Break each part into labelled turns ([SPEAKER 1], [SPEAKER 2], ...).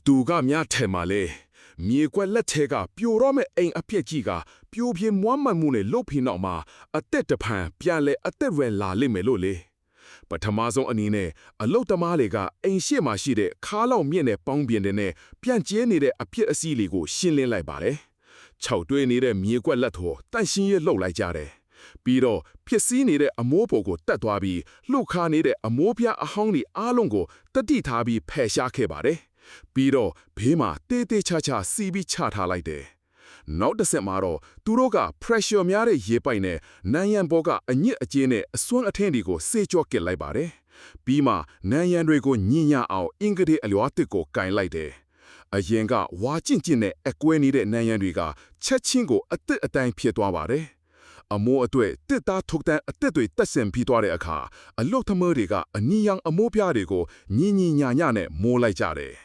[SPEAKER 1] တူကမြထဲမှာလေမြေကွက်လက်ထဲကပြိုတော့မဲ့အိမ်အပြက်ကြီးကပြိုပြင်းမွမ်းမံမှုနဲ့လှုပ်ဖိနောက်မှာအသက်တဖန်ပြန်လဲအသက်ရလာလိမ့်မယ်လို့လေပထမဆုံးအနေနဲ့အလုတ်သမားတွေကအိမ်ရှိမှရှိတဲ့ခါးလောက်မြင့်တဲ့ပေါင်းပြင်တဲ့နဲ့ပြန်ကျဲနေတဲ့အပြက်အစည်းလေးကိုရှင်းလင်းလိုက်ပါတယ်ခြောက်တွေးနေတဲ့မြေကွက်လက်ထော်တန့်ရှင်းရလှုပ်လိုက်ကြတယ်ပြီးတော့ဖြစ်စည်းနေတဲ့အမိုးပေါ်ကိုတက်သွားပြီးလှုပ်ခါနေတဲ့အမိုးပြအဟောင်းတွေအားလုံးကိုတတိထားပြီးဖယ်ရှားခဲ့ပါတယ်ပြီးတော့ဘေးမှာတေးသေးချာချာစီးပြီးချထားလိုက်တယ်နောက်တစ်ဆက်မှာတော့သူတို့က pressure များတဲ့ရေပိုက်နဲ့နန်းရံဘောကအညစ်အကြေးနဲ့အစွန်းအထင်းတွေကိုစေကြော့ကစ်လိုက်ပါတယ်ပြီးမှနန်းရံတွေကိုညင်ညအောင်အင်္ဂလိပ်အလွားတစ်ကိုကင်လိုက်တယ်အရင်ကဝါကျင့်ကျင့်နဲ့အကွဲနေတဲ့နန်းရံတွေကချက်ချင်းကိုအသက်အတိုင်းဖြစ်သွားပါတယ်အမိုးအတွေ့တစ်သားထုတ်တဲ့အသက်တွေတက်ဆင်ပြီးသွားတဲ့အခါအလုတ်သမားတွေကအနီယံအမိုးပြားတွေကိုညင်ညင်ညာညာနဲ့မိုးလိုက်ကြတယ်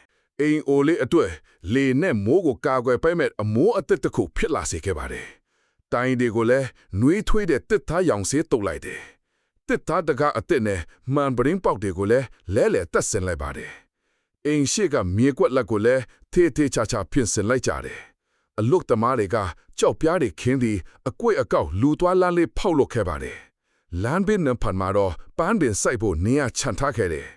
[SPEAKER 1] အိမ်အိုလေးအတွက်လေနဲ့မိုးကိုကာကွယ်ပေးမဲ့အမိုးအသက်တစ်ခုဖြစ်လာစေခဲ့ပါတယ်။တိုင်းတွေကိုလည်းနှွေးထွေးတဲ့တစ်သားရောင်စေးတုပ်လိုက်တယ်။တစ်သားတကအသက်နဲ့မှန်ပရင်းပေါက်တွေကိုလည်းလဲလဲတက်ဆင်လိုက်ပါတယ်။အိမ်ရှိကမြေကွက်လက်ကိုလည်းထေးထေးချာချာပြင်ဆင်လိုက်ကြတယ်။အလုတ်သမားတွေကကြောက်ပြားတွေခင်းပြီးအကွက်အကောက်လူသွားလမ်းလေးဖောက်လုပ်ခဲ့ပါတယ်။လမ်းဘေးနံဖန်မှာတော့ပန်းပင်စိုက်ဖို့နေရာချန်ထားခဲ့တယ်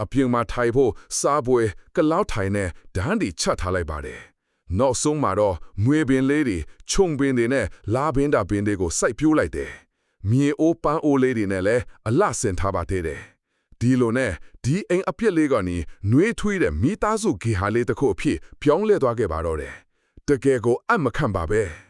[SPEAKER 1] အပြင်မှာထိုင်ဖို့စားပွဲကလောက်ထိုင်နဲ့ဒန်းဒီချက်ထားလိုက်ပါတယ်။နောက်ဆုံးမှာတော့မွေပင်လေးတွေခြုံပင်တွေနဲ့လာပင်တာပင်တွေကိုစိုက်ပြိုးလိုက်တယ်။မြေအိုးပန်းအိုးလေးတွေနဲ့လည်းအလှဆင်ထားပါသေးတယ်။ဒီလိုနဲ့ဒီအိမ်အပြက်လေးကနေနှွေးထွေးတဲ့မိသားစုဂေဟာလေးတစ်ခုအဖြစ်ပြောင်းလဲသွားခဲ့ပါတော့တယ်။တကယ်ကိုအမခံပါပဲ။